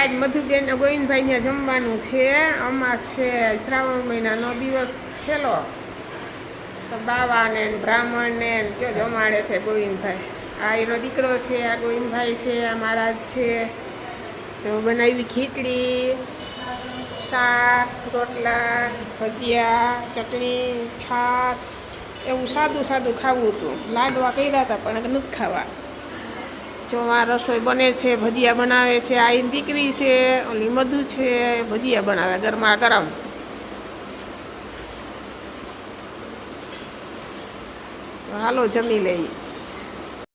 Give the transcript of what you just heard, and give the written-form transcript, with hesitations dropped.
આજ મધુબેન ગોવિંદભાઈ ને જમવાનું છે. અમાસ છે, શ્રાવણ મહિનાનો દિવસ છેલ્લો. તો બાવાને બ્રાહ્મણને કયો જમાડે છે ગોવિંદભાઈ. આ એનો દીકરો છે, આ ગોવિંદભાઈ છે, આ મહારાજ છે. જો બનાવી ખીચડી, શાક, રોટલા, ભજીયા, ચટણી, છાશ, એવું સાદું સાદું ખાવું હતું. લાડવા કર્યા હતા પણ નથી ખાવા. જો આ રસોઈ બને છે, ભજીયા બનાવે છે. આ એની દીકરી છે, ઓલી મધુ છે, ભજીયા બનાવે ગરમા ગરમ. હાલો જમી લઈ.